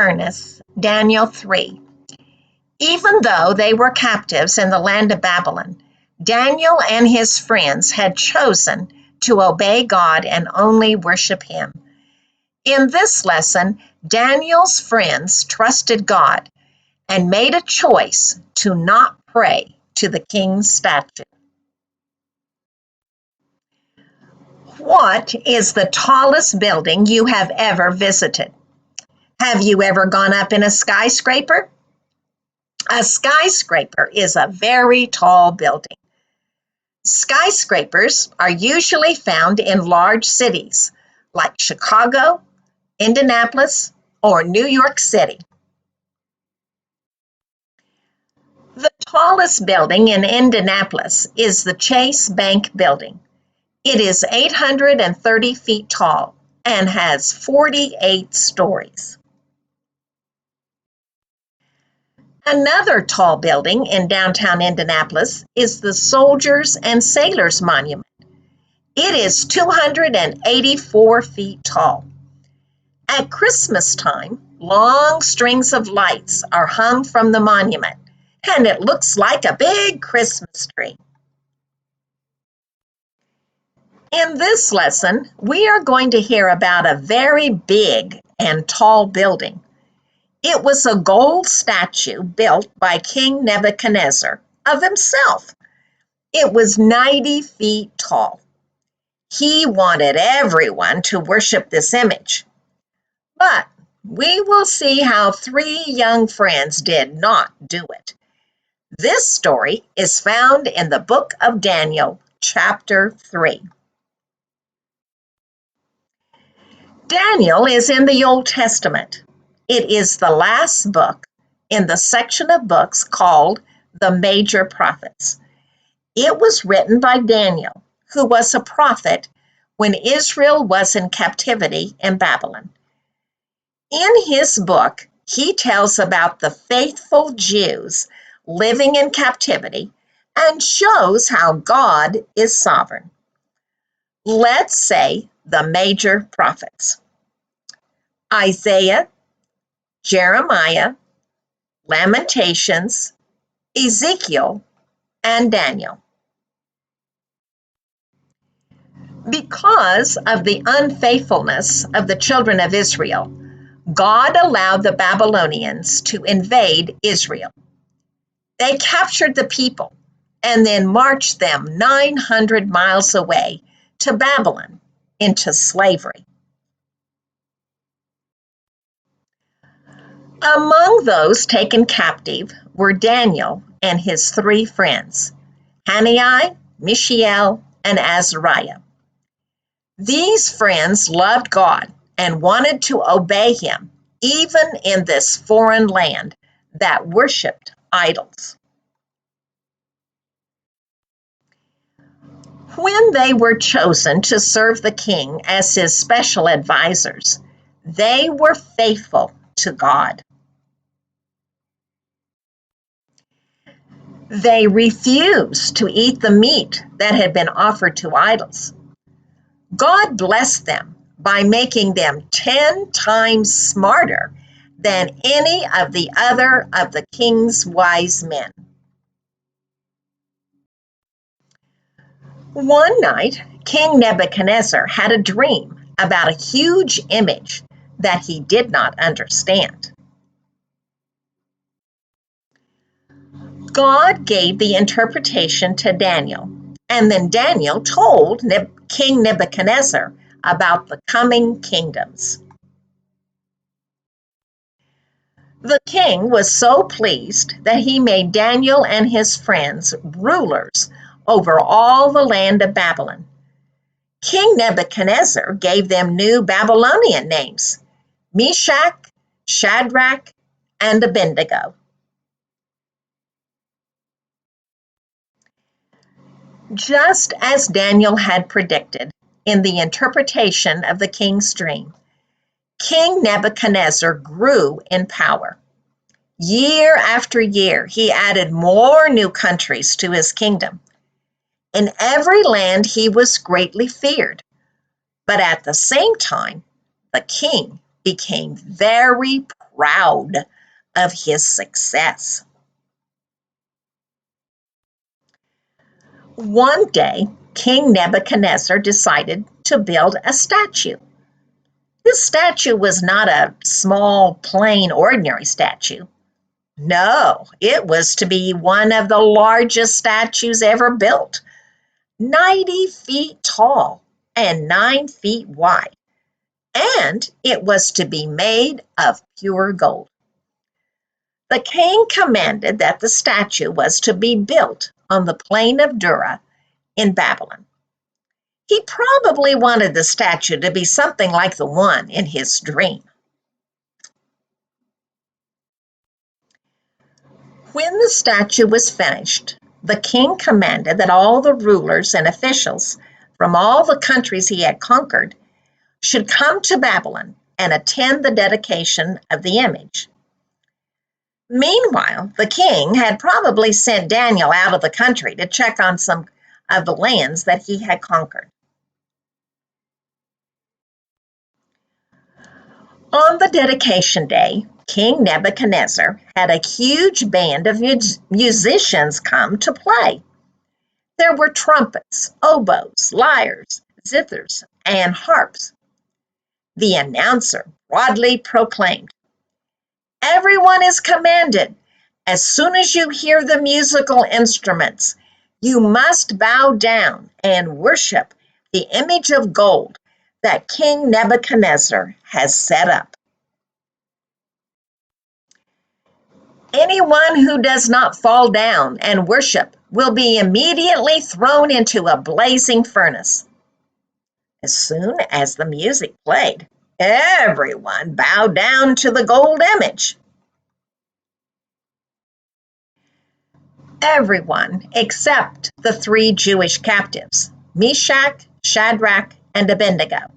furnace, Daniel 3. Even though they were captives in the land of Babylon, Daniel and his friends had chosen to obey God and only worship Him. In this lesson, Daniel's friends trusted God and made a choice to not pray to the king's statue. What is the tallest building you have ever visited? Have you ever gone up in a skyscraper? A skyscraper is a very tall building. Skyscrapers are usually found in large cities like Chicago, Indianapolis, or New York City. The tallest building in Indianapolis is the Chase Bank Building. It is 830 feet tall and has 48 stories. Another tall building in downtown Indianapolis is the Soldiers and Sailors Monument. It is 284 feet tall. At Christmas time, long strings of lights are hung from the monument, and it looks like a big Christmas tree. In this lesson, we are going to hear about a very big and tall building. It was a gold statue built by King Nebuchadnezzar of himself. It was 90 feet tall. He wanted everyone to worship this image. But we will see how three young friends did not do it. This story is found in the book of Daniel, chapter 3. Daniel is in the Old Testament. It is the last book in the section of books called the Major Prophets. It was written by Daniel, who was a prophet when Israel was in captivity in Babylon. In his book, he tells about the faithful Jews living in captivity and shows how God is sovereign. Let's say the major prophets: Isaiah, Jeremiah, Lamentations, Ezekiel, and Daniel. Because of the unfaithfulness of the children of Israel, God allowed the Babylonians to invade Israel. They captured the people and then marched them 900 miles away to Babylon into slavery. Among those taken captive were Daniel and his three friends, Hanani, Mishael, and Azariah. These friends loved God and wanted to obey Him, even in this foreign land that worshiped idols. When they were chosen to serve the king as his special advisors, they were faithful to God. They refused to eat the meat that had been offered to idols. God blessed them by making them 10 times smarter than any of the other of the king's wise men. One night, King Nebuchadnezzar had a dream about a huge image that he did not understand. God gave the interpretation to Daniel, and then Daniel told King Nebuchadnezzar about the coming kingdoms. The king was so pleased that he made Daniel and his friends rulers over all the land of Babylon. King Nebuchadnezzar gave them new Babylonian names: Meshach, Shadrach, and Abednego. Just as Daniel had predicted in the interpretation of the king's dream, King Nebuchadnezzar grew in power. Year after year, he added more new countries to his kingdom. In every land, he was greatly feared. But at the same time, the king became very proud of his success. One day, King Nebuchadnezzar decided to build a statue. This statue was not a small, plain, ordinary statue. No, it was to be one of the largest statues ever built, 90 feet tall and 9 feet wide, and it was to be made of pure gold. The king commanded that the statue was to be built on the plain of Dura in Babylon. He probably wanted the statue to be something like the one in his dream. When the statue was finished, the king commanded that all the rulers and officials from all the countries he had conquered should come to Babylon and attend the dedication of the image. Meanwhile, the king had probably sent Daniel out of the country to check on some of the lands that he had conquered. On the dedication day, King Nebuchadnezzar had a huge band of musicians come to play. There were trumpets, oboes, lyres, zithers, and harps. The announcer broadly proclaimed, "Everyone is commanded, as soon as you hear the musical instruments, you must bow down and worship the image of gold that King Nebuchadnezzar has set up. Anyone who does not fall down and worship will be immediately thrown into a blazing furnace." As soon as the music played, everyone bowed down to the gold image. Everyone except the 3 Jewish captives, Meshach, Shadrach, and Abednego.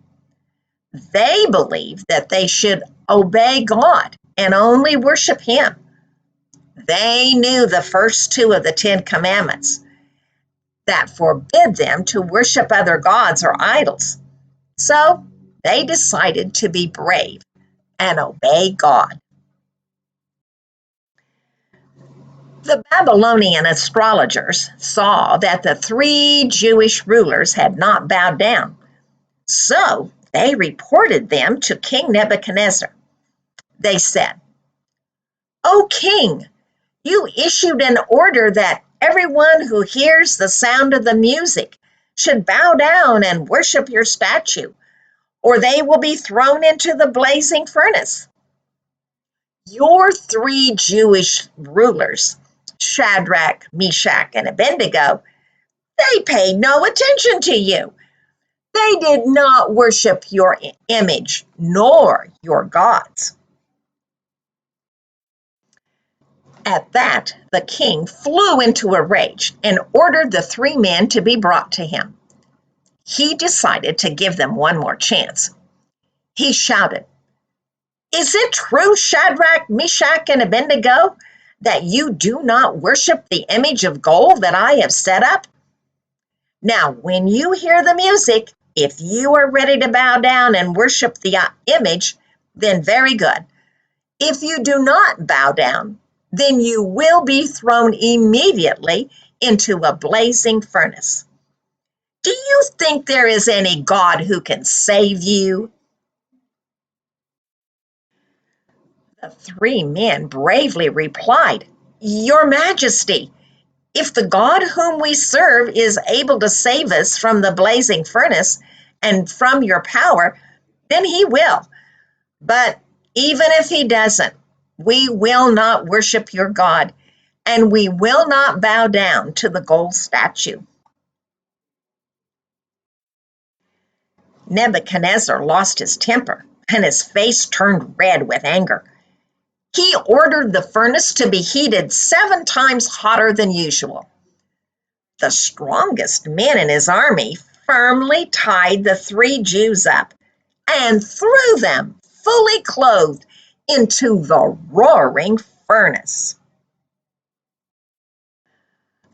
They believed that they should obey God and only worship Him. They knew the first 2 of the 10 commandments that forbid them to worship other gods or idols. So they decided to be brave and obey God. The Babylonian astrologers saw that the 3 Jewish rulers had not bowed down, so they reported them to King Nebuchadnezzar. They said, "O king, you issued an order that everyone who hears the sound of the music should bow down and worship your statue, or they will be thrown into the blazing furnace. Your 3 Jewish rulers, Shadrach, Meshach, and Abednego, they paid no attention to you. They did not worship your image nor your gods." At that, the king flew into a rage and ordered the 3 men to be brought to him. He decided to give them one more chance. He shouted, "Is it true, Shadrach, Meshach, and Abednego, that you do not worship the image of gold that I have set up? Now, when you hear the music, if you are ready to bow down and worship the image, then very good. If you do not bow down, then you will be thrown immediately into a blazing furnace. Do you think there is any God who can save you?" The 3 men bravely replied, "Your Majesty, if the God whom we serve is able to save us from the blazing furnace and from your power, then he will. But even if he doesn't, we will not worship your God, and we will not bow down to the gold statue." Nebuchadnezzar lost his temper, and his face turned red with anger. He ordered the furnace to be heated 7 times hotter than usual. The strongest men in his army firmly tied the 3 Jews up and threw them, fully clothed, into the roaring furnace.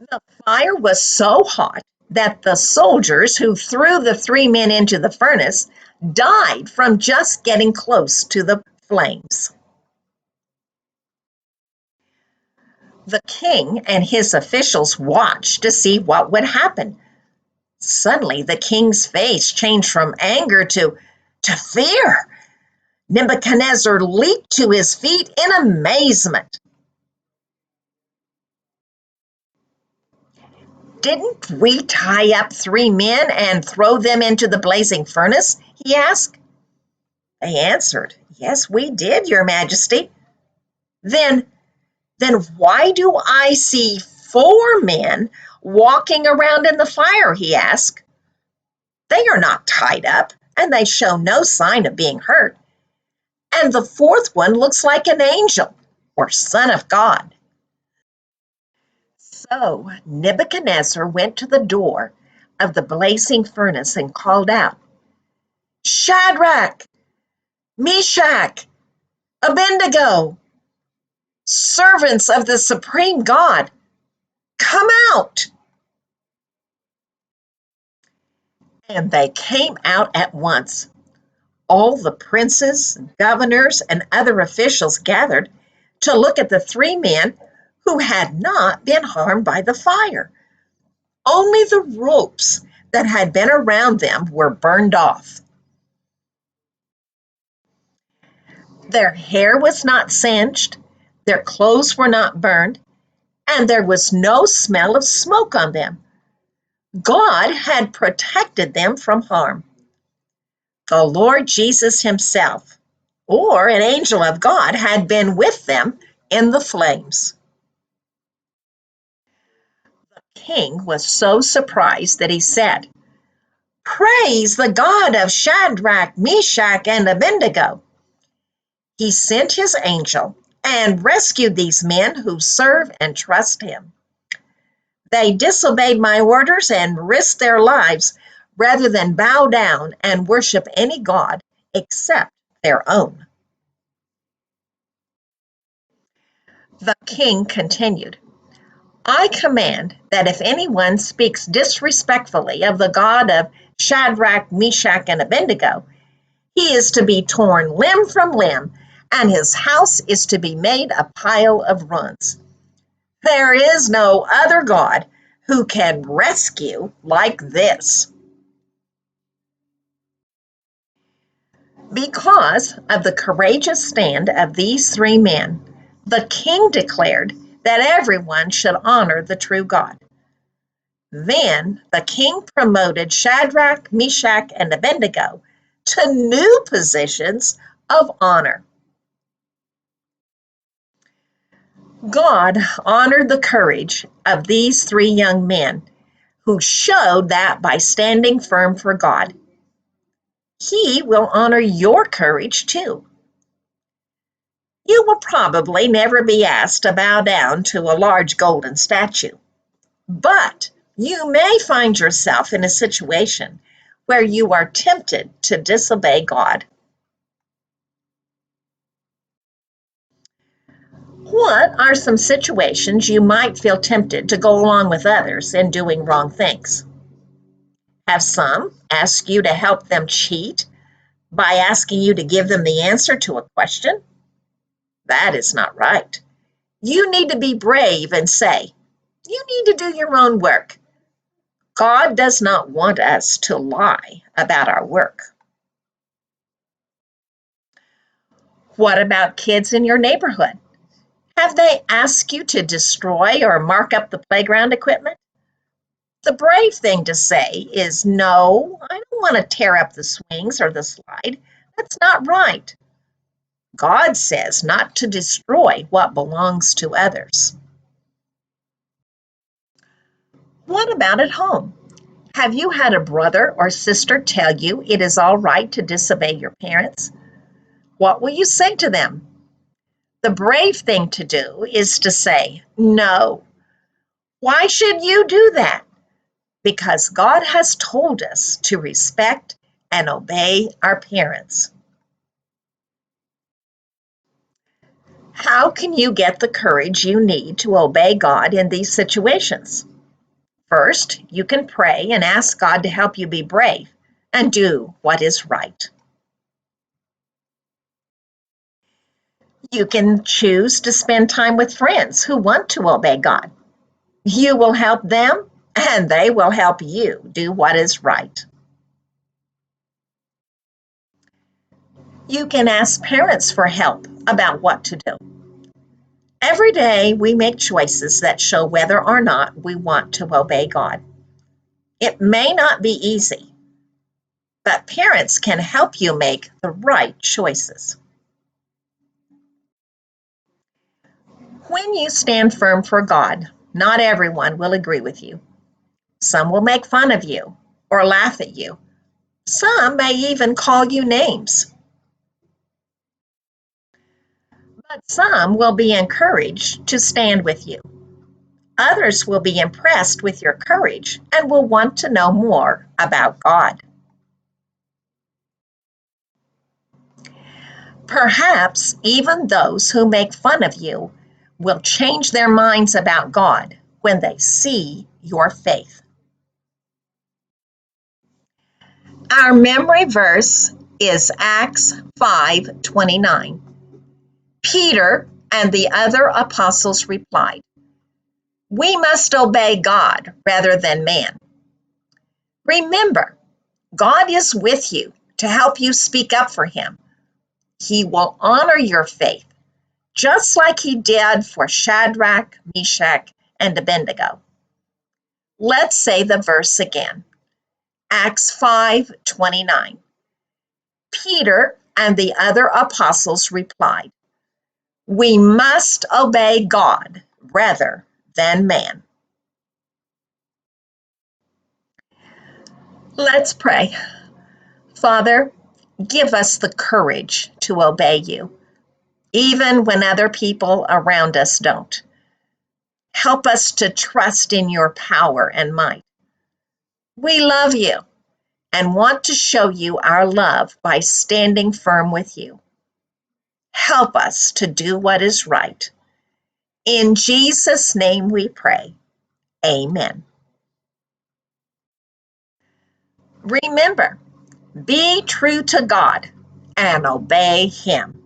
The fire was so hot that the soldiers who threw the 3 men into the furnace died from just getting close to the flames. The king and his officials watched to see what would happen. Suddenly, the king's face changed from anger to fear. Nebuchadnezzar leaped to his feet in amazement. "Didn't we tie up 3 men and throw them into the blazing furnace?" he asked. They answered, "Yes, we did, your majesty." Then, then why do I see 4 men walking around in the fire?" he asked. "They are not tied up, and they show no sign of being hurt. And the fourth one looks like an angel or son of God." So Nebuchadnezzar went to the door of the blazing furnace and called out, "Shadrach, Meshach, Abednego, servants of the supreme God, come out." And they came out at once. All the princes, governors, and other officials gathered to look at the 3 men who had not been harmed by the fire. Only the ropes that had been around them were burned off. Their hair was not singed, their clothes were not burned, and there was no smell of smoke on them. God had protected them from harm. The Lord Jesus himself, or an angel of God, had been with them in the flames. The king was so surprised that he said, "Praise the God of Shadrach, Meshach, and Abednego." He sent his angel and rescued these men who serve and trust him. They disobeyed my orders and risked their lives rather than bow down and worship any god except their own. The king continued, "I command that if anyone speaks disrespectfully of the God of Shadrach, Meshach, and Abednego, he is to be torn limb from limb, and his house is to be made a pile of ruins. There is no other God who can rescue like this." Because of the courageous stand of these 3 men, the king declared that everyone should honor the true God. Then the king promoted Shadrach, Meshach, and Abednego to new positions of honor. God honored the courage of these 3 young men who showed that by standing firm for God, He will honor your courage too. You will probably never be asked to bow down to a large golden statue, but you may find yourself in a situation where you are tempted to disobey God. What are some situations you might feel tempted to go along with others in doing wrong things? Have some ask you to help them cheat by asking you to give them the answer to a question? That is not right. You need to be brave and say, "You need to do your own work." God does not want us to lie about our work. What about kids in your neighborhood? Have they asked you to destroy or mark up the playground equipment? The brave thing to say is, "No, I don't want to tear up the swings or the slide. That's not right." God says not to destroy what belongs to others. What about at home? Have you had a brother or sister tell you it is all right to disobey your parents? What will you say to them? The brave thing to do is to say, "No. Why should you do that?" Because God has told us to respect and obey our parents. How can you get the courage you need to obey God in these situations? First, you can pray and ask God to help you be brave and do what is right. You can choose to spend time with friends who want to obey God. You will help them, and they will help you do what is right. You can ask parents for help about what to do. Every day we make choices that show whether or not we want to obey God. It may not be easy, but parents can help you make the right choices. When you stand firm for God, not everyone will agree with you. Some will make fun of you or laugh at you. Some may even call you names. But some will be encouraged to stand with you. Others will be impressed with your courage and will want to know more about God. Perhaps even those who make fun of you will change their minds about God when they see your faith. Our memory verse is Acts 5:29. Peter and the other apostles replied, "We must obey God rather than man." Remember, God is with you to help you speak up for him. He will honor your faith, just like he did for Shadrach, Meshach, and Abednego. Let's say the verse again. Acts 5:29. Peter and the other apostles replied, "We must obey God rather than man." Let's pray. Father, give us the courage to obey you, even when other people around us don't. Help us to trust in your power and might. We love you and want to show you our love by standing firm with you. Help us to do what is right. In Jesus' name we pray. Amen. Remember, be true to God and obey him.